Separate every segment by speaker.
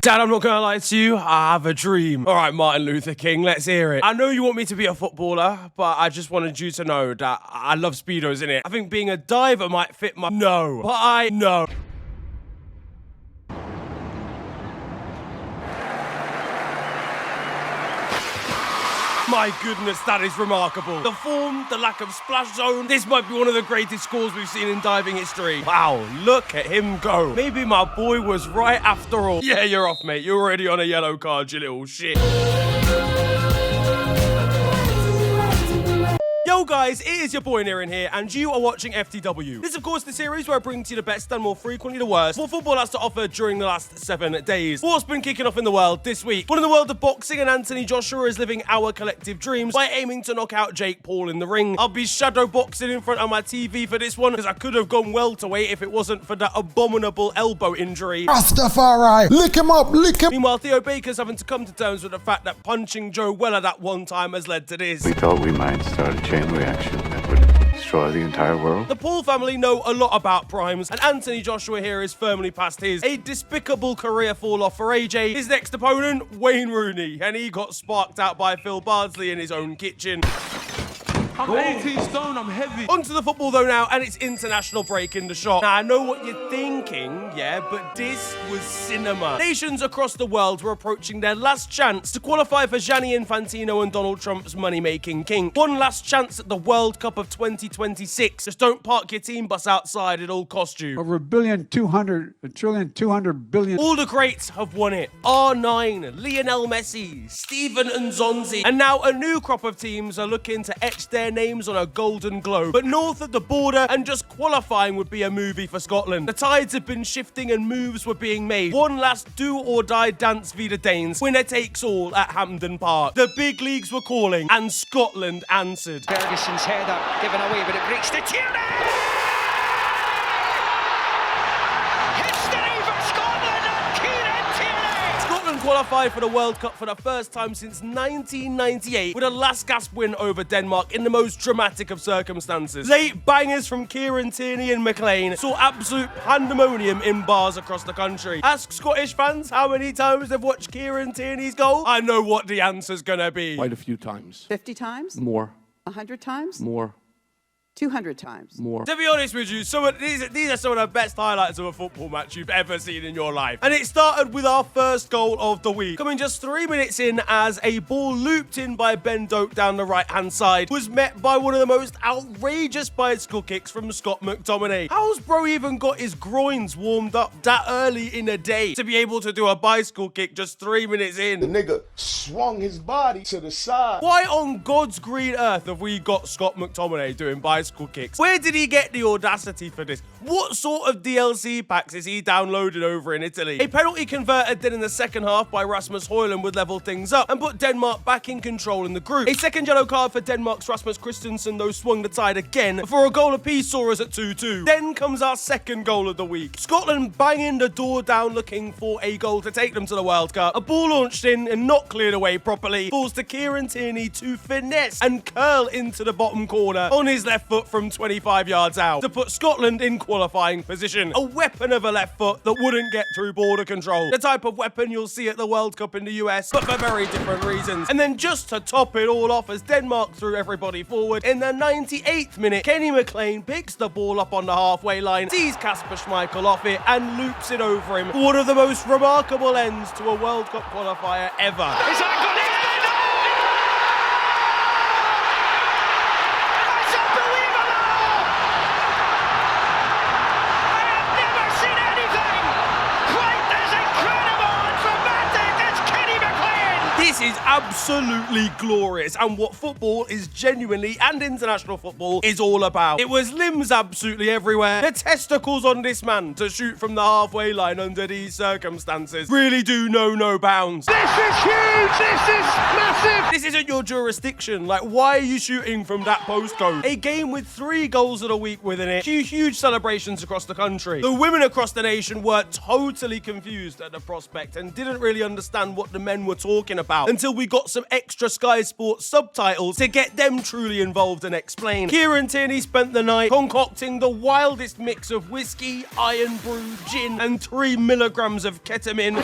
Speaker 1: Dad, I'm not gonna lie to you, I have a dream. All right, Martin Luther King, let's hear it. I know you want me to be a footballer, but I just wanted you to know that I love Speedos, innit? I think being a diver might fit my... No, but I know. My goodness, that is remarkable. The form, the lack of splash zone. This might be one of the greatest scores we've seen in diving history. Wow, look at him go. Maybe my boy was right after all. Yeah, you're off, mate. You're already on a yellow card, you little shit. Yo guys, it is your boy Nerin here, and you are watching FTW. This is of course the series where I bring to you the best and more frequently the worst what football has to offer during the last 7 days. What's been kicking off in the world this week? Well, in the world of boxing, and Anthony Joshua is living our collective dreams by aiming to knock out Jake Paul in the ring. I'll be shadow boxing in front of my TV for this one, because I could have gone welterweight if it wasn't for that abominable elbow injury.
Speaker 2: Rastafari, lick him up, lick him.
Speaker 1: Meanwhile, Theo Baker's having to come to terms with the fact that punching Joe Weller that one time has led to this.
Speaker 3: We thought we might start a chain reaction that would destroy the entire world.
Speaker 1: The Paul family know a lot about primes, and Anthony Joshua here is firmly past his. A despicable career fall off for AJ. His next opponent, Wayne Rooney, and he got sparked out by Phil Bardsley in his own kitchen.
Speaker 4: I'm 18 stone, I'm heavy.
Speaker 1: Onto the football though now, and it's international break in the shot. Now I know what you're thinking, yeah, but this was cinema. Nations across the world were approaching their last chance to qualify for Gianni Infantino and Donald Trump's money-making kink. One last chance at the World Cup of 2026. Just don't park your team bus outside, it'll cost you.
Speaker 2: Over $1 trillion, 200 billion.
Speaker 1: All the greats have won it. R9, Lionel Messi, Steven Nzonzi, and now a new crop of teams are looking to etch their names on a golden globe. But north of the border, and just qualifying would be a movie for Scotland. The tides have been shifting and moves were being made. One last do-or-die dance v the Danes. Winner takes all at Hampden Park. The big leagues were calling, and Scotland answered.
Speaker 5: Ferguson's header given away, but it breaks to Tierney!
Speaker 1: Qualified for the World Cup for the first time since 1998 with a last gasp win over Denmark in the most dramatic of circumstances. Late bangers from Kieran Tierney and McLean saw absolute pandemonium in bars across the country. Ask Scottish fans how many times they've watched Kieran Tierney's goal. I know what the answer's gonna be.
Speaker 4: Quite a few times.
Speaker 6: 50 times?
Speaker 4: More.
Speaker 6: 100 times?
Speaker 4: More.
Speaker 6: 200 times.
Speaker 4: More.
Speaker 1: To be honest with you, these are some of the best highlights of a football match you've ever seen in your life. And it started with our first goal of the week. Coming just 3 minutes in as a ball looped in by Ben Doak down the right-hand side was met by one of the most outrageous bicycle kicks from Scott McTominay. How's bro even got his groins warmed up that early in the day to be able to do a bicycle kick just 3 minutes in?
Speaker 7: The nigga swung his body to the side.
Speaker 1: Why on God's green earth have we got Scott McTominay doing bicycle kicks? Where did he get the audacity for this? What sort of DLC packs is he downloaded over in Italy? A penalty converted then in the second half by Rasmus Højlund would level things up and put Denmark back in control in the group. A second yellow card for Denmark's Rasmus Christensen though swung the tide again before a goal apiece saw us at 2-2. Then comes our second goal of the week. Scotland banging the door down looking for a goal to take them to the World Cup. A ball launched in and not cleared away properly falls to Kieran Tierney to finesse and curl into the bottom corner on his left foot from 25 yards out to put Scotland in qualifying position. A weapon of a left foot that wouldn't get through border control. The type of weapon you'll see at the World Cup in the US, but for very different reasons. And then just to top it all off, as Denmark threw everybody forward, in the 98th minute, Kenny McLean picks the ball up on the halfway line, sees Kasper Schmeichel off it, and loops it over him. One of the most remarkable ends to a World Cup qualifier ever.
Speaker 5: Is that good?
Speaker 1: This is absolutely glorious, and what football is genuinely, and international football, is all about. It was limbs absolutely everywhere. The testicles on this man to shoot from the halfway line under these circumstances really do know no bounds.
Speaker 5: This is huge! This is massive!
Speaker 1: This isn't your jurisdiction. Like, why are you shooting from that postcode? A game with 3 goals of the week within it. Huge celebrations across the country. The women across the nation were totally confused at the prospect and didn't really understand what the men were talking about until we got some extra Sky Sports subtitles to get them truly involved and explain. Kieran Tierney spent the night concocting the wildest mix of whiskey, iron brew, gin, and 3 milligrams of ketamine.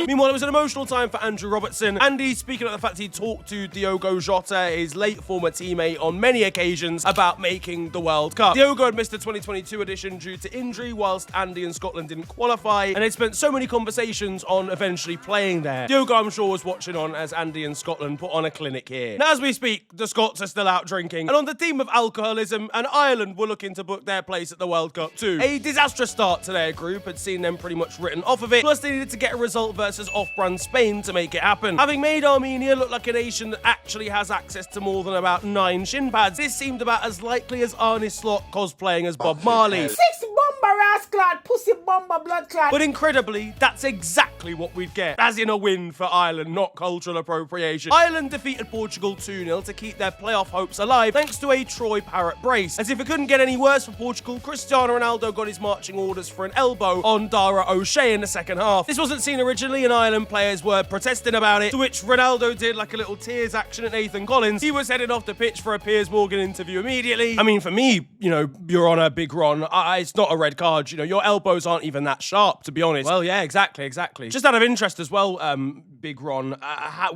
Speaker 1: Meanwhile, it was an emotional time for Andrew Robertson. Andy speaking of the fact he talked to Diogo Jota, his late former teammate, on many occasions about making the World Cup. Diogo had missed the 2022 edition due to injury, whilst Andy and Scotland didn't qualify, and they'd spent so many conversations on eventually playing there. Diogo, I'm sure, was watching on as Andy and Scotland put on a clinic here. Now, as we speak, the Scots are still out drinking, and on the theme of alcoholism, and Ireland were looking to book their place at the World Cup too. A disastrous start to their group had seen them pretty much written off of it, plus they needed to get a result versus off-brand Spain to make it happen. Having made Armenia look like a nation that actually has access to more than about 9 shin pads, this seemed about as likely as Arne Slot cosplaying as Bob Marley.
Speaker 8: 6 bomber ass clot, pussy bomber blood clot.
Speaker 1: But incredibly, that's exactly what we'd get, as in a win for Ireland, not cultural appropriation. Ireland defeated Portugal 2-0 to keep their playoff hopes alive, thanks to a Troy Parrott brace. As if it couldn't get any worse for Portugal, Cristiano Ronaldo got his marching orders for an elbow on Dara O'Shea in the second half. This wasn't seen originally, and Ireland players were protesting about it, to which Ronaldo did like a little tears action at Nathan Collins. He was heading off the pitch for a Piers Morgan interview immediately. I mean, for me, you know, Your Honour, Big Ron, it's not a red card. You know, your elbows aren't even that sharp, to be honest. Well, yeah, exactly. Just out of interest as well, Big Ron,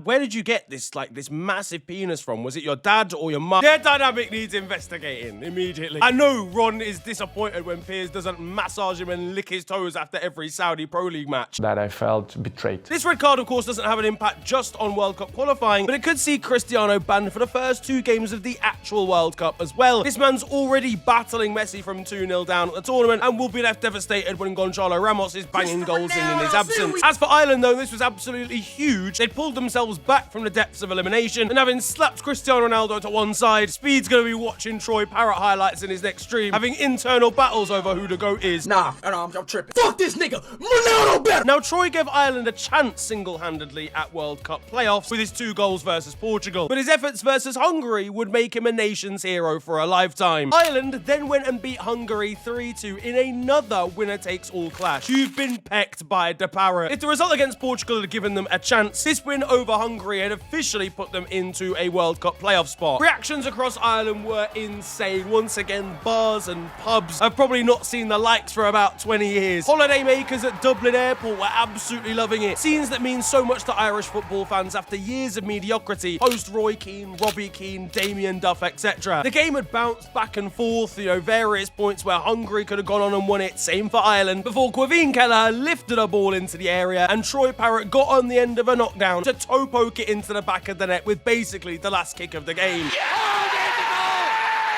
Speaker 1: where did you get this massive penis from? Was it your dad or your mum? Their dynamic needs investigating immediately. I know Ron is disappointed when Piers doesn't massage him and lick his toes after every Saudi Pro League match.
Speaker 9: That I felt betrayed.
Speaker 1: This red card, of course, doesn't have an impact just on World Cup qualifying, but it could see Cristiano banned for the first 2 games of the actual World Cup as well. This man's already battling Messi from 2-0 down at the tournament and will be left devastated when Gonzalo Ramos is banging goals in his absence. As for Ireland, though, this was absolutely huge. They'd pulled themselves back from the depths of elimination, and having slapped Cristiano Ronaldo to one side, Speed's going to be watching Troy Parrott highlights in his next stream, having internal battles over who the GOAT is.
Speaker 8: Nah, I'm tripping. Fuck this nigga. Ronaldo better.
Speaker 1: Now, Troy gave Ireland a chance single-handedly at World Cup playoffs with his 2 goals versus Portugal, but his efforts versus Hungary would make him a nation's hero for a lifetime. Ireland then went and beat Hungary 3-2 in another winner-takes-all clash. You've been pecked by the Parrott. If the result against Portugal had given them a chance, this win over Hungary had officially put them into a World Cup playoff spot. Reactions across Ireland were insane. Once again, bars and pubs have probably not seen the likes for about 20 years. Holidaymakers at Dublin Airport were absolutely loving it. Scenes that mean so much to Irish football fans after years of mediocrity, post Roy Keane, Robbie Keane, Damien Duff, etc. The game had bounced back and forth, various points where Hungary could have gone on and won it, same for Ireland, before Quaveen Kelleher lifted a ball into the area and Troy Parrott got on the end of a knockdown to toe poke it into the back of the net with basically the last kick of the game.
Speaker 7: Oh,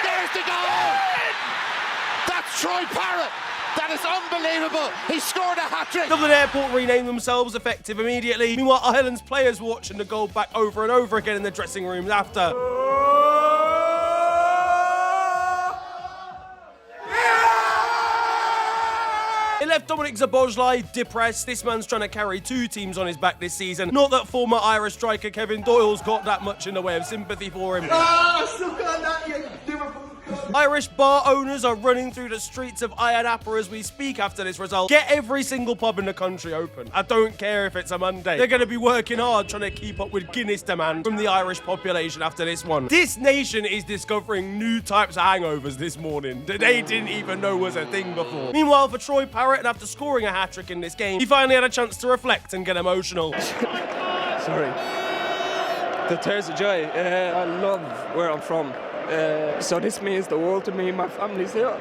Speaker 7: there's the goal! That's Troy Parrott! That is unbelievable! He scored a hat-trick!
Speaker 1: Dublin Airport renamed themselves effective immediately. Meanwhile, Ireland's players were watching the goal back over and over again in the dressing rooms after. It left Dominic Szoboszlai depressed. This man's trying to carry 2 teams on his back this season. Not that former Irish striker Kevin Doyle's got that much in the way of sympathy for him. Irish bar owners are running through the streets of Ayia Napa as we speak after this result. Get every single pub in the country open. I don't care if it's a Monday. They're going to be working hard trying to keep up with Guinness demand from the Irish population after this one. This nation is discovering new types of hangovers this morning that they didn't even know was a thing before. Meanwhile, for Troy Parrott, and after scoring a hat-trick in this game, he finally had a chance to reflect and get emotional.
Speaker 9: Sorry. The tears of joy. I love where I'm from. So this means the world to me. My family's here.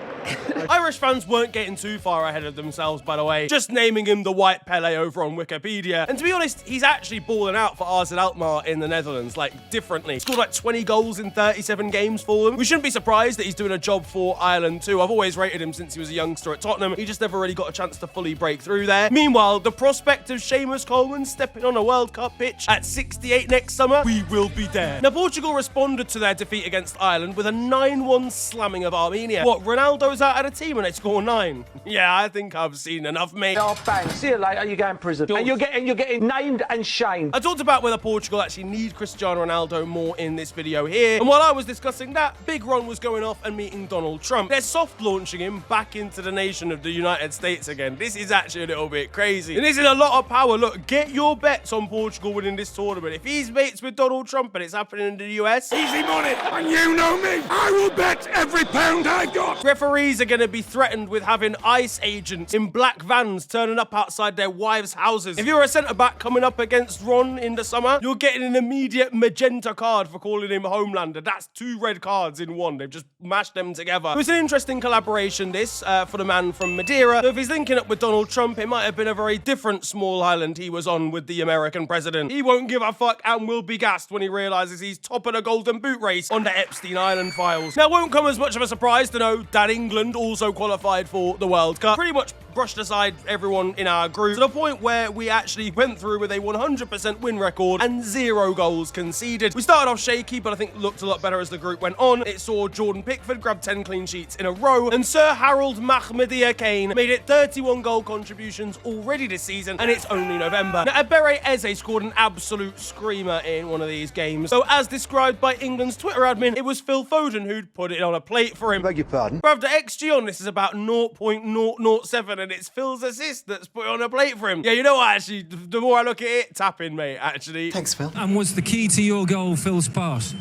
Speaker 1: Irish fans weren't getting too far ahead of themselves, by the way, just naming him the White Pele over on Wikipedia. And to be honest, he's actually balling out for AZ Alkmaar in the Netherlands, like, differently. Scored like 20 goals in 37 games for them. We shouldn't be surprised that he's doing a job for Ireland too. I've always rated him since he was a youngster at Tottenham. He just never really got a chance to fully break through there. Meanwhile, the prospect of Seamus Coleman stepping on a World Cup pitch at 68 next summer, we will be there. Now, Portugal responded to their defeat against Ireland with a 9-1 slamming of Armenia. What, Ronaldo's goes out at a team and they score 9. Yeah, I think I've seen enough, mate.
Speaker 8: Oh, bang. See you later. You go in prison. And you're getting named and shamed.
Speaker 1: I talked about whether Portugal actually need Cristiano Ronaldo more in this video here. And while I was discussing that, Big Ron was going off and meeting Donald Trump. They're soft launching him back into the nation of the United States again. This is actually a little bit crazy. And this is a lot of power. Look, get your bets on Portugal winning this tournament. If he's mates with Donald Trump and it's happening in the US,
Speaker 8: Easy money. And you know me. I will bet every pound I've got.
Speaker 1: referees are going to be threatened with having ICE agents in black vans turning up outside their wives' houses. If you're a centre-back coming up against Ron in the summer, you're getting an immediate magenta card for calling him Homelander. That's 2 red cards in one. They've just mashed them together. It was an interesting collaboration, this, for the man from Madeira. So if he's linking up with Donald Trump, it might have been a very different small island he was on with the American president. He won't give a fuck and will be gassed when he realises he's top of the Golden Boot race on the Epstein Island files. Now, it won't come as much of a surprise to know that England also qualified for the World Cup. Pretty much brushed aside everyone in our group to the point where we actually went through with a 100% win record and 0 goals conceded. We started off shaky, but I think looked a lot better as the group went on. It saw Jordan Pickford grab 10 clean sheets in a row, and Sir Harold Mahmadia Kane made it 31 goal contributions already this season, and it's only November. Now, Ebere Eze scored an absolute screamer in one of these games. So, as described by England's Twitter admin, it was Phil Foden who'd put it on a plate for him.
Speaker 2: Beg your pardon?
Speaker 1: Bruv, the XG on this is about 0.007, and it's Phil's assist that's put on a plate for him. Yeah, you know what, actually, the more I look at it, tapping, mate, actually.
Speaker 2: Thanks, Phil.
Speaker 10: And what's the key to your goal, Phil's pass?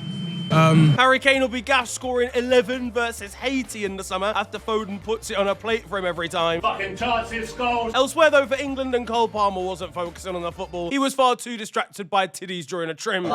Speaker 1: Harry Kane will be gassed scoring 11 versus Haiti in the summer after Foden puts it on a plate for him every time.
Speaker 8: Fucking Chelsea scores.
Speaker 1: Elsewhere, though, for England, and Cole Palmer wasn't focusing on the football. He was far too distracted by tiddies during a trim.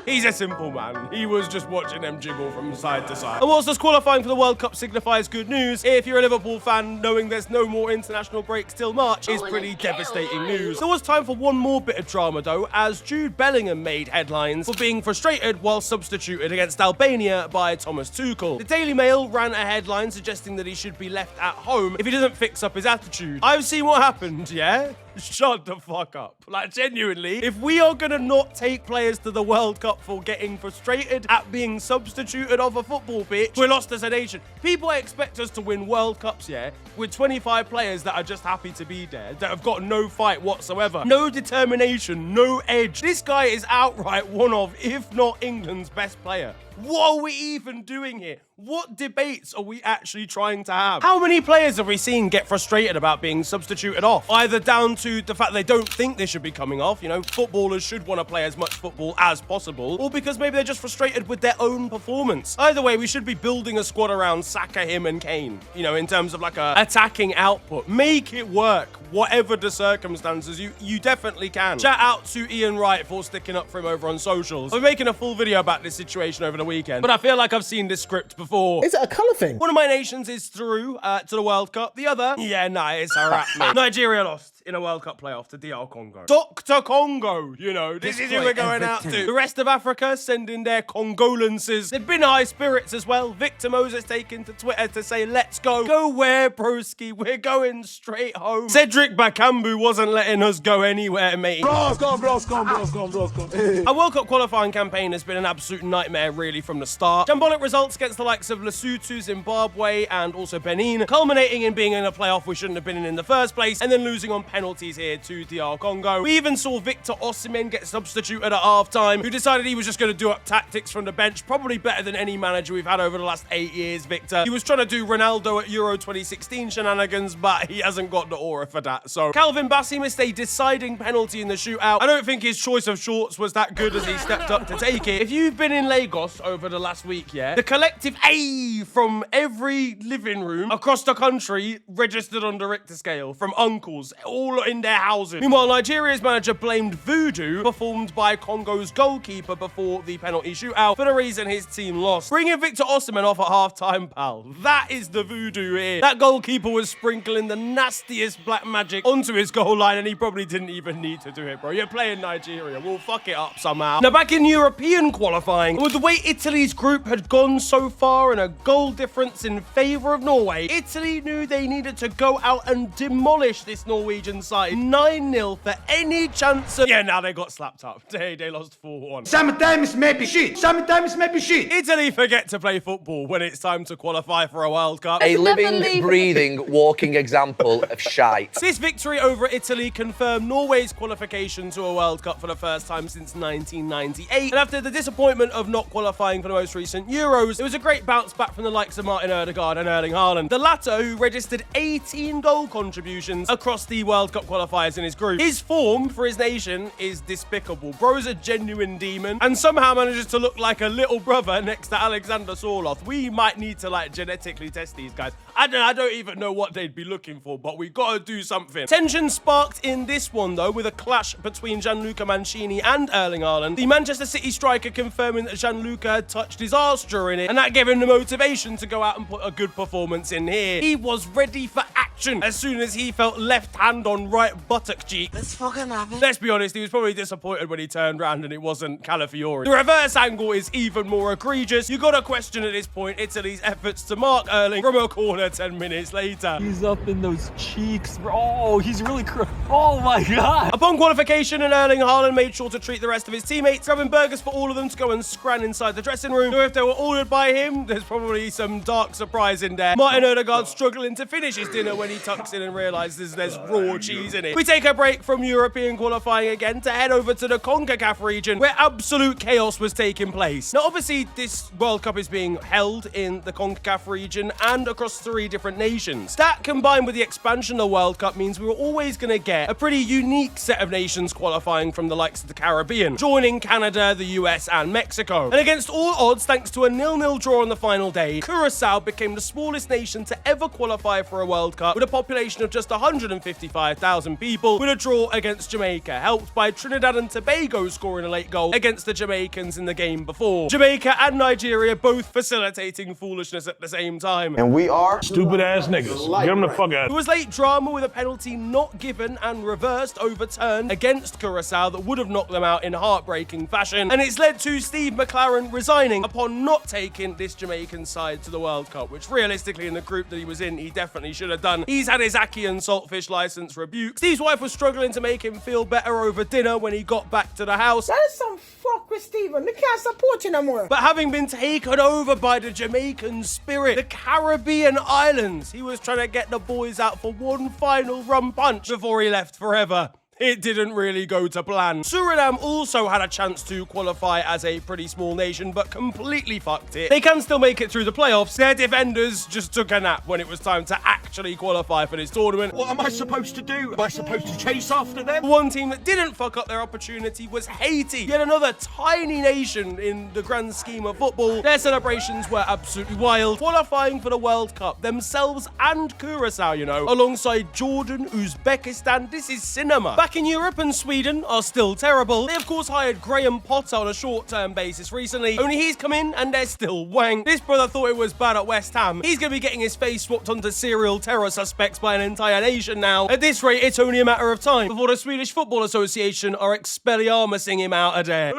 Speaker 1: He's a simple man. He was just watching them jiggle from side to side. And whilst us qualifying for the World Cup signifies good news, if you're a Liverpool fan, knowing there's no more international breaks till March is pretty devastating news. There was time for one more bit of drama, though, as Jude Bellingham made headlines for being frustrated while substituted against Albania by Thomas Tuchel. The Daily Mail ran a headline suggesting that he should be left at home if he doesn't fix up his attitude. I've seen what happened, yeah? Shut the fuck up. Like, genuinely, if we are gonna not take players to the World Cup for getting frustrated at being substituted off a football pitch, we're lost as a nation. People expect us to win World Cups, yeah, with 25 players that are just happy to be there, that have got no fight whatsoever, no determination, no edge. This guy is outright one of, if not England's best player. What are we even doing here? What debates are we actually trying to have? How many players have we seen get frustrated about being substituted off? Either down to the fact they don't think they should be coming off, you know, footballers should want to play as much football as possible, or because maybe they're just frustrated with their own performance. Either way, we should be building a squad around Saka, him, and Kane, you know, in terms of like a attacking output. Make it work, whatever the circumstances. You definitely can. Shout out to Ian Wright for sticking up for him over on socials. I'm making a full video about this situation over the weekend, but I feel like I've seen this script before.
Speaker 8: Is it a colour thing?
Speaker 1: One of my nations is through to the World Cup. The other, yeah, nah, it's a wrap, mate. Nigeria lost in a World Cup playoff to DR Congo. Dr. Congo, you know, this is who we're going out to. The rest of Africa sending their Congolances. They've been high spirits as well. Victor Moses taking to Twitter to say, let's go. Go where, broski? We're going straight home. Cedric Bakambu wasn't letting us go anywhere, mate.
Speaker 8: Bros, go.
Speaker 1: Our World Cup qualifying campaign has been an absolute nightmare, really, from the start. Shambolic results against the likes of Lesotho, Zimbabwe, and also Benin, culminating in being in a playoff we shouldn't have been in the first place, and then losing on penalties here to DR Congo. We even saw Victor Osimhen get substituted at half-time, who decided he was just going to do up tactics from the bench, probably better than any manager we've had over the last 8 years, Victor. He was trying to do Ronaldo at Euro 2016 shenanigans, but he hasn't got the aura for that. So Calvin Bassey missed a deciding penalty in the shootout. I don't think his choice of shorts was that good as he stepped up to take it. If you've been in Lagos over the last week, yeah, the collective A from every living room across the country registered on the Richter scale, from uncles, all in their houses. Meanwhile, Nigeria's manager blamed voodoo performed by Congo's goalkeeper before the penalty shootout for the reason his team lost. Bringing Victor Osimhen off at half-time, pal. That is the voodoo here. That goalkeeper was sprinkling the nastiest black magic onto his goal line, and he probably didn't even need to do it, bro. You're playing Nigeria. We'll fuck it up somehow. Now, back in European qualifying, with the way Italy's group had gone so far and a goal difference in favour of Norway, Italy knew they needed to go out and demolish this Norwegian Italian side 9-0 for any chance of... Yeah, now they got slapped up. They lost 4-1.
Speaker 8: Sometimes maybe shit. Sometimes maybe shit.
Speaker 1: Italy forget to play football when it's time to qualify for a World Cup.
Speaker 11: A living, breathing, walking example of shite.
Speaker 1: This victory over Italy confirmed Norway's qualification to a World Cup for the first time since 1998. And after the disappointment of not qualifying for the most recent Euros, it was a great bounce back from the likes of Martin Ødegaard and Erling Haaland. The latter, who registered 18 goal contributions across the World Cup qualifiers in his group. His form for his nation is despicable. Bro's a genuine demon and somehow manages to look like a little brother next to Alexander Sorloth. We might need to genetically test these guys. I don't even know what they'd be looking for, but we gotta do something. Tension sparked in this one though, with a clash between Gianluca Mancini and Erling Haaland. The Manchester City striker confirming that Gianluca had touched his arse during it, and that gave him the motivation to go out and put a good performance in here. He was ready for action as soon as he felt left hand on right buttock cheek. Let's fucking have it. Let's be honest, he was probably disappointed when he turned around and it wasn't Calafiori. The reverse angle is even more egregious. You gotta question at this point Italy's efforts to mark Erling from a corner 10 minutes later.
Speaker 9: He's up in those cheeks, bro. Oh, he's really oh my God.
Speaker 1: Upon qualification, and Erling Haaland made sure to treat the rest of his teammates, grabbing burgers for all of them to go and scran inside the dressing room. So if they were ordered by him, there's probably some dark surprise in there. Martin Ødegaard struggling to finish his dinner when he tucks in and realizes there's raw cheese in it. We take a break from European qualifying again to head over to the CONCACAF region, where absolute chaos was taking place. Now, obviously, this World Cup is being held in the CONCACAF region and across 3 different nations. That, combined with the expansion of the World Cup, means we were always going to get a pretty unique set of nations qualifying from the likes of the Caribbean, joining Canada, the US, and Mexico. And against all odds, thanks to a 0-0 draw on the final day, Curaçao became the smallest nation to ever qualify for a World Cup, with a population of just 155,000 people, with a draw against Jamaica, helped by Trinidad and Tobago scoring a late goal against the Jamaicans in the game before. Jamaica and Nigeria both facilitating foolishness at the same time.
Speaker 8: And we are stupid ass niggas. Get them the fuck out.
Speaker 1: There was late drama with a penalty not given and reversed overturned against Curaçao that would have knocked them out in heartbreaking fashion, and it's led to Steve McLaren resigning upon not taking this Jamaican side to the World Cup, which realistically in the group that he was in, he definitely should have done. He's had his ackee and saltfish license rebuked. Steve's wife was struggling to make him feel better over dinner when he got back to the house.
Speaker 12: That is some fuck with Steven. They can't support you no more.
Speaker 1: But having been taken over by the Jamaican spirit, the Caribbean islands, he was trying to get the boys out for one final rum punch before he left forever. It didn't really go to plan. Suriname also had a chance to qualify as a pretty small nation, but completely fucked it. They can still make it through the playoffs. Their defenders just took a nap when it was time to actually qualify for this tournament.
Speaker 8: What am I supposed to do? Am I supposed to chase after them?
Speaker 1: The one team that didn't fuck up their opportunity was Haiti, yet another tiny nation in the grand scheme of football. Their celebrations were absolutely wild, qualifying for the World Cup, themselves and Curaçao, you know, alongside Jordan, Uzbekistan. This is cinema. Back in Europe, and Sweden are still terrible. They of course hired Graham Potter on a short-term basis recently, only he's come in and they're still wank. This brother thought it was bad at West Ham. He's gonna be getting his face swapped onto serial terror suspects by an entire nation now. At this rate, it's only a matter of time before the Swedish Football Association are Expelliarmusing him out of there.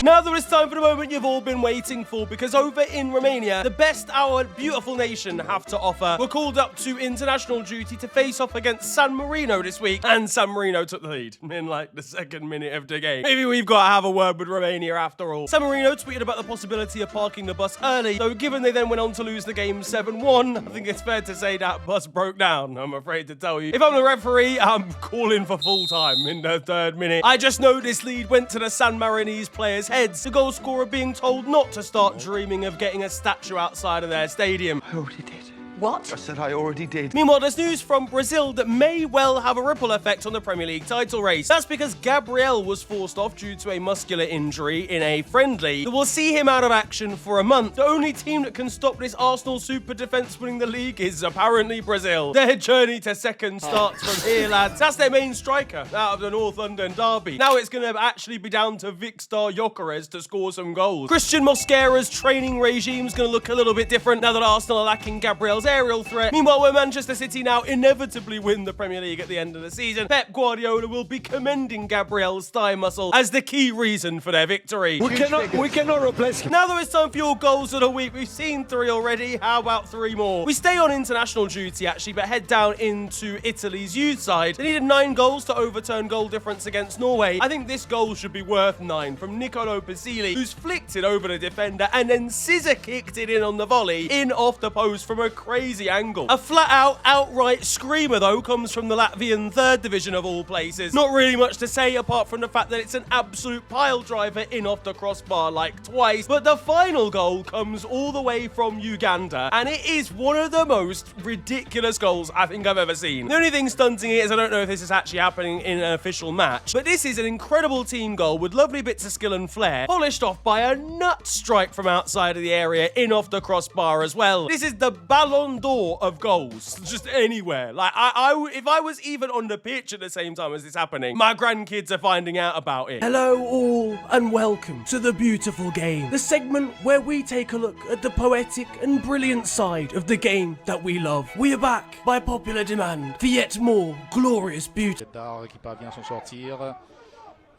Speaker 1: Now that it's time for the moment you've all been waiting for, because over in Romania, the best our beautiful nation have to offer were called up to international duty to face off against San Marino this week, and San Marino took the lead in like the 2nd minute of the game. Maybe we've got to have a word with Romania after all. San Marino tweeted about the possibility of parking the bus early, though given they then went on to lose the game 7-1, I think it's fair to say that bus broke down, I'm afraid to tell you. If I'm the referee, I'm calling for full time in the 3rd minute. I just know this lead went to the San Marinese players' heads, the goal scorer being told not to start dreaming of getting a statue outside of their stadium.
Speaker 8: I already did.
Speaker 12: What?
Speaker 8: I said I already did.
Speaker 1: Meanwhile, there's news from Brazil that may well have a ripple effect on the Premier League title race. That's because Gabriel was forced off due to a muscular injury in a friendly that will see him out of action for a month. The only team that can stop this Arsenal super defence winning the league is apparently Brazil. Their journey to 2nd starts from here, lads. That's their main striker out of the North London derby. Now it's going to actually be down to Victor Gyökeres to score some goals. Christian Mosquera's training regime's going to look a little bit different now that Arsenal are lacking Gabriel Gabriel's aerial threat. Meanwhile, where Manchester City now inevitably win the Premier League at the end of the season, Pep Guardiola will be commending Gabriel's thigh muscle as the key reason for their victory.
Speaker 13: We cannot replace him.
Speaker 1: Now that it's time for your goals of the week, we've seen 3 already. How about 3 more? We stay on international duty actually, but head down into Italy's youth side. They needed 9 goals to overturn goal difference against Norway. I think this goal should be worth 9 from Nicolo Pasili, who's flicked it over the defender and then scissor kicked it in on the volley, in off the post from a crazy angle. A flat-out, outright screamer though comes from the Latvian 3rd division of all places. Not really much to say apart from the fact that it's an absolute pile driver in off the crossbar like twice, but the final goal comes all the way from Uganda, and it is one of the most ridiculous goals I think I've ever seen. The only thing stunting it is I don't know if this is actually happening in an official match, but this is an incredible team goal with lovely bits of skill and flair, polished off by a nut strike from outside of the area in off the crossbar as well. This is the Ballon d'Or of goals, just anywhere. Like, if I was even on the pitch at the same time as this happening, my grandkids are finding out about it. Hello all, and welcome to The Beautiful Game, the segment where we take a look at the poetic and brilliant side of the game that we love. We are back by popular demand for yet more glorious beauty.
Speaker 14: Qui parvient à s'en sortir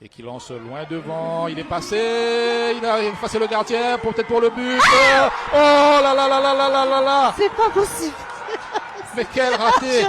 Speaker 14: et qui lance loin devant. Il est passé, il a effacé le gardien peut-être pour le but. Oh là là là là là là là là!
Speaker 12: C'est pas possible.
Speaker 14: Mais quel raté!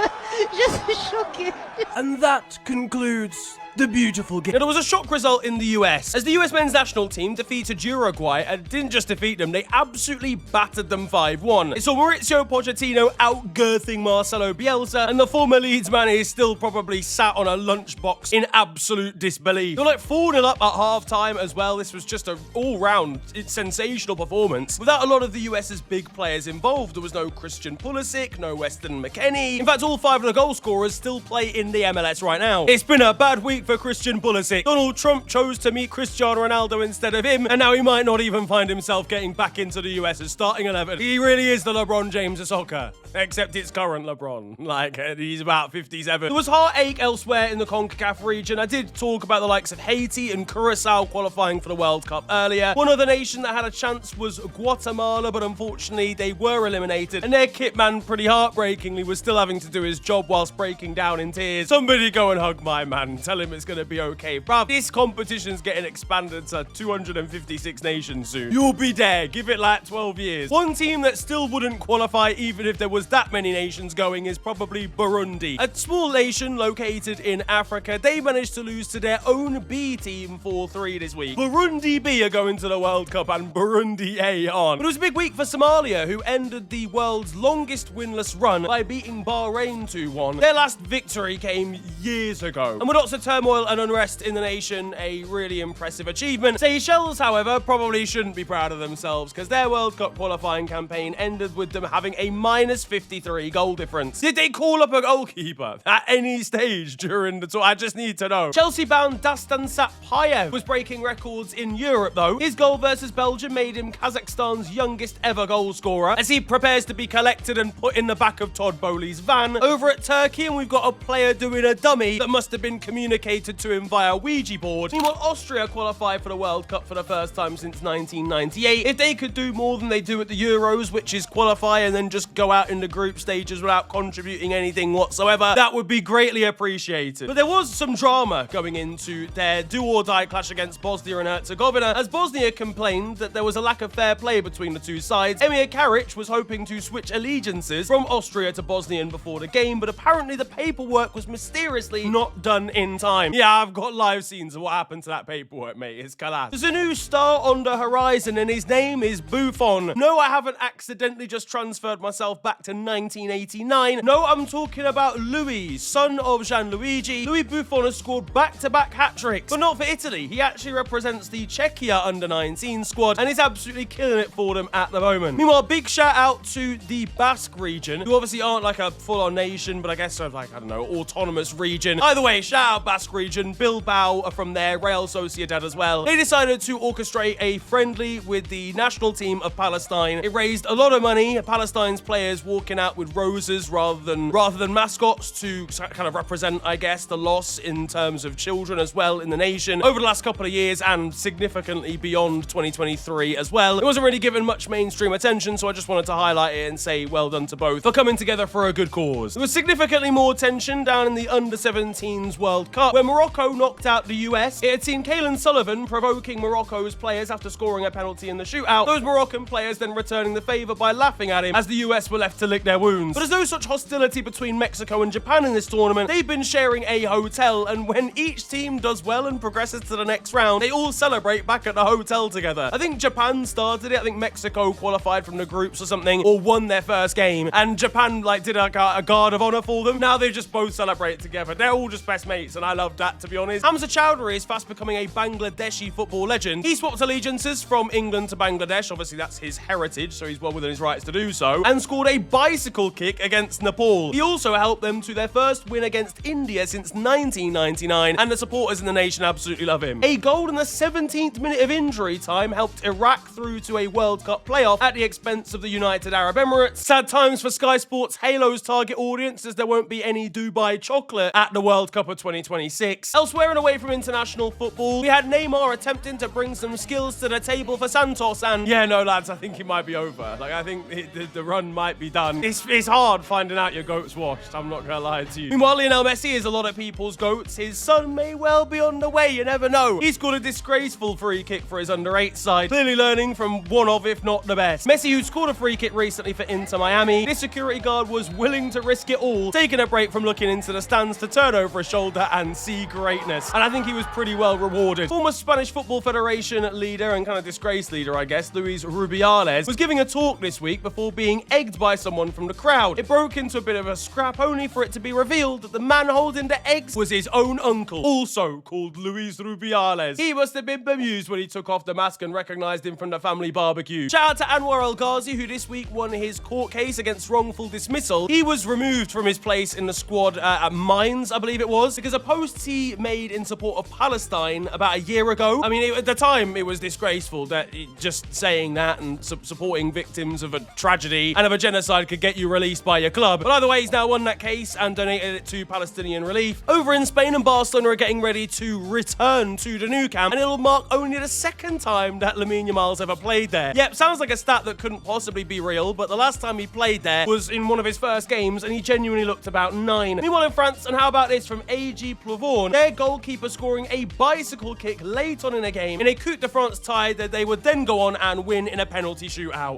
Speaker 12: Je suis choquée.
Speaker 1: And that concludes The Beautiful Game. Now, there was a shock result in the US, as the US men's national team defeated Uruguay, and didn't just defeat them, they absolutely battered them 5-1. It saw Mauricio Pochettino outgirthing Marcelo Bielsa, and the former Leeds man is still probably sat on a lunchbox in absolute disbelief. They were like 4-0 up at half-time as well. This was just an all-round sensational performance, without a lot of the US's big players involved. There was no Christian Pulisic, no Weston McKennie. In fact, all 5 of the goal scorers still play in the MLS right now. It's been a bad week for Christian Pulisic. Donald Trump chose to meet Cristiano Ronaldo instead of him, and now he might not even find himself getting back into the US's starting 11. He really is the LeBron James of soccer, except it's current LeBron. Like, he's about 57. There was heartache elsewhere in the CONCACAF region. I did talk about the likes of Haiti and Curaçao qualifying for the World Cup earlier. One other nation that had a chance was Guatemala, but unfortunately they were eliminated, and their kit man, pretty heartbreakingly, was still having to do his job whilst breaking down in tears. Somebody go and hug my man. Tell him it's going to be okay. Bruv, this competition's getting expanded to 256 nations soon. You'll be there. Give it like 12 years. One team that still wouldn't qualify even if there was that many nations going is probably Burundi. A small nation located in Africa. They managed to lose to their own B team 4-3 this week. Burundi B are going to the World Cup and Burundi A aren't. But it was a big week for Somalia, who ended the world's longest winless run by beating Bahrain 2-1. Their last victory came years ago. And with lots of turmoil and unrest in the nation, a really impressive achievement. Seychelles, however, probably shouldn't be proud of themselves, because their World Cup qualifying campaign ended with them having a -53 goal difference. Did they call up a goalkeeper at any stage during the tour? I just need to know. Chelsea-bound Dastan Satpayev was breaking records in Europe, though. His goal versus Belgium made him Kazakhstan's youngest ever goal scorer, as he prepares to be collected and put in the back of Todd Bowley's van. Over at Turkey, and we've got a player doing a dummy that must have been communicated to him via Ouija board. Meanwhile, Austria qualified for the World Cup for the first time since 1998. If they could do more than they do at the Euros, which is qualify and then just go out in the group stages without contributing anything whatsoever, that would be greatly appreciated. But there was some drama going into their do-or-die clash against Bosnia and Herzegovina, as Bosnia complained that there was a lack of fair play between the two sides. Emir Karic was hoping to switch allegiances from Austria to Bosnian before the game, but apparently the paperwork was mysteriously not done in time. Yeah, I've got live scenes of what happened to that paperwork, mate. It's collapsed. There's a new star on the horizon, and his name is Buffon. No, I haven't accidentally just transferred myself back to 1989. No, I'm talking about Louis, son of Gianluigi. Louis Buffon has scored back-to-back hat-tricks, but not for Italy. He actually represents the Czechia under-19 squad, and is absolutely killing it for them at the moment. Meanwhile, big shout-out to the Basque region, who obviously aren't like a full-on nation, but I guess sort of like, I don't know, autonomous region. Either way, shout-out Basque region. Bilbao are from there, Real Sociedad as well. They decided to orchestrate a friendly with the national team of Palestine. It raised a lot of money. Palestine's players wore walking out with roses rather than mascots to kind of represent, I guess, the loss in terms of children as well in the nation over the last couple of years and significantly beyond 2023 as well. It wasn't really given much mainstream attention, so I just wanted to highlight it and say well done to both for coming together for a good cause. There was significantly more tension down in the Under-17s World Cup, where Morocco knocked out the US. It had seen Kaylan Sullivan provoking Morocco's players after scoring a penalty in the shootout, those Moroccan players then returning the favour by laughing at him as the US were left to lick their wounds. But there's no such hostility between Mexico and Japan in this tournament. They've been sharing a hotel, and when each team does well and progresses to the next round, they all celebrate back at the hotel together. I think Japan started it. I think Mexico qualified from the groups or something, or won their first game, and Japan did a guard of honor for them. Now they just both celebrate together. They're all just best mates, and I love that, to be honest. Hamza Chowdhury is fast becoming a Bangladeshi football legend. He swapped allegiances from England to Bangladesh. Obviously, that's his heritage, so he's well within his rights to do so, and scored a bicycle kick against Nepal. He also helped them to their first win against India since 1999, and the supporters in the nation absolutely love him. A goal in the 17th minute of injury time helped Iraq through to a World Cup playoff at the expense of the United Arab Emirates. Sad times for Sky Sports Halo's target audience, as there won't be any Dubai chocolate at the World Cup of 2026. Elsewhere and away from international football, we had Neymar attempting to bring some skills to the table for Santos, and yeah, no lads, I think it might be over. I think the run might be done. It's hard finding out your goat's washed, I'm not gonna lie to you. Meanwhile, Lionel Messi is a lot of people's goats. His son may well be on the way, you never know. He scored a disgraceful free kick for his under-8 side, clearly learning from one of, if not the best. Messi, who scored a free kick recently for Inter Miami, this security guard was willing to risk it all, taking a break from looking into the stands to turn over his shoulder and see greatness. And I think he was pretty well rewarded. Former Spanish Football Federation leader and kind of disgraced leader, I guess, Luis Rubiales, was giving a talk this week before being egged by someone from the crowd. It broke into a bit of a scrap, only for it to be revealed that the man holding the eggs was his own uncle, also called Luis Rubiales. He must have been bemused when he took off the mask and recognized him from the family barbecue. Shout out to Anwar El Ghazi, who this week won his court case against wrongful dismissal. He was removed from his place in the squad at Mines, I believe it was, because a post he made in support of Palestine about a year ago. I mean, at the time, it was disgraceful that just saying that and supporting victims of a tragedy and of a genocide could get you released by your club. But either way, he's now won that case and donated it to Palestinian relief. Over in Spain, and Barcelona are getting ready to return to the Nou Camp, and it'll mark only the second time that Lamine Yamal's ever played there. Yep, sounds like a stat that couldn't possibly be real, but the last time he played there was in one of his first games, and he genuinely looked about 9. Meanwhile, in France, and how about this from AG Plouvon, their goalkeeper scoring a bicycle kick late on in a game in a coup de France tie that they would then go on and win in a penalty shootout.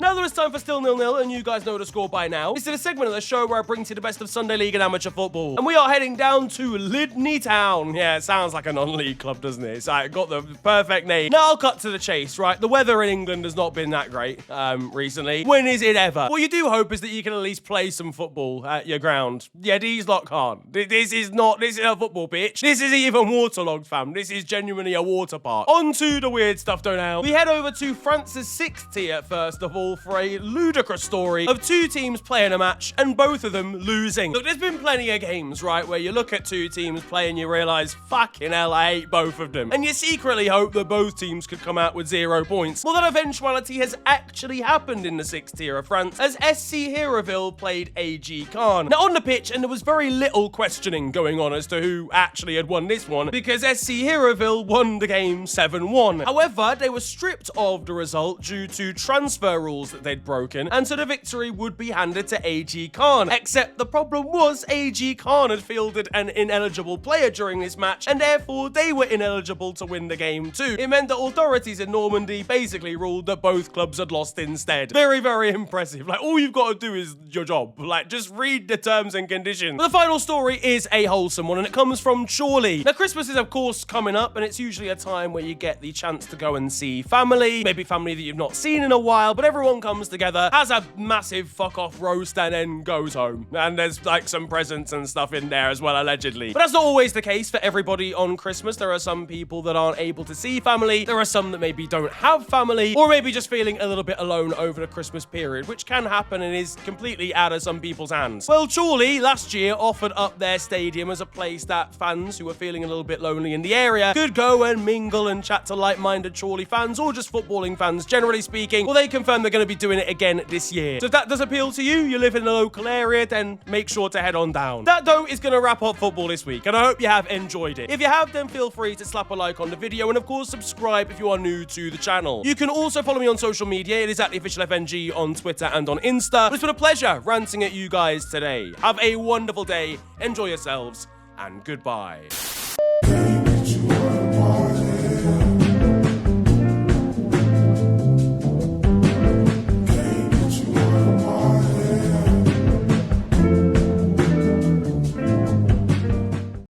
Speaker 1: Now there is time for Still 0-0, and you guys know the score by now. This is a segment of the show where I bring to you the best of Sunday League and amateur football. And we are heading down to Lydney Town. Yeah, it sounds like a non-league club, doesn't it? It's got the perfect name. Now I'll cut to the chase, right? The weather in England has not been that great recently. When is it ever? What you do hope is that you can at least play some football at your ground. Yeah, these lot can't. This is a football pitch. This isn't even waterlogged, fam. This is genuinely a water park. On to the weird stuff, though, now. We head over to France's 6th tier, first of all, for a ludicrous story of two teams playing a match and both of them losing. Look, there's been plenty of games, right, where you look at two teams play and you realise, fucking hell, I hate both of them. And you secretly hope that both teams could come out with 0 points. Well, that eventuality has actually happened in the 6th tier of France as SC Hérouville played AG Caen. Now, on the pitch, and there was very little questioning going on as to who actually had won this one, because SC Hérouville won the game 7-1. However, they were stripped of the result due to transfer rules that they'd broken, and so the victory would be handed to AG Caen. Except the problem was AG Caen had fielded an ineligible player during this match, and therefore they were ineligible to win the game too. It meant that authorities in Normandy basically ruled that both clubs had lost instead. Very, very impressive. Like, all you've got to do is your job. Like, just read the terms and conditions. But the final story is a wholesome one, and it comes from Chorley. Now, Christmas is, of course, coming up, and it's usually a time where you get the chance to go and see family, maybe family that you've not seen in a while, but everyone comes together, has a massive fuck-off roast, and then goes home. And there's, like, some presents and stuff in there as well, allegedly. But that's not always the case for everybody on Christmas. There are some people that aren't able to see family. There are some that maybe don't have family, or maybe just feeling a little bit alone over the Christmas period, which can happen and is completely out of some people's hands. Well, Chorley last year offered up their stadium as a place that fans who were feeling a little bit lonely in the area could go and mingle and chat to like-minded Chorley fans, or just footballing fans, generally speaking. Well, they confirmed they're going going to be doing it again this year. So if that does appeal to you, you live in the local area, then make sure to head on down. That, though, is going to wrap up football this week, and I hope you have enjoyed it. If you have, then feel free to slap a like on the video, and of course, subscribe if you are new to the channel. You can also follow me on social media. It is at the official FNG on Twitter and on Insta. But it's been a pleasure ranting at you guys today. Have a wonderful day, enjoy yourselves, and goodbye.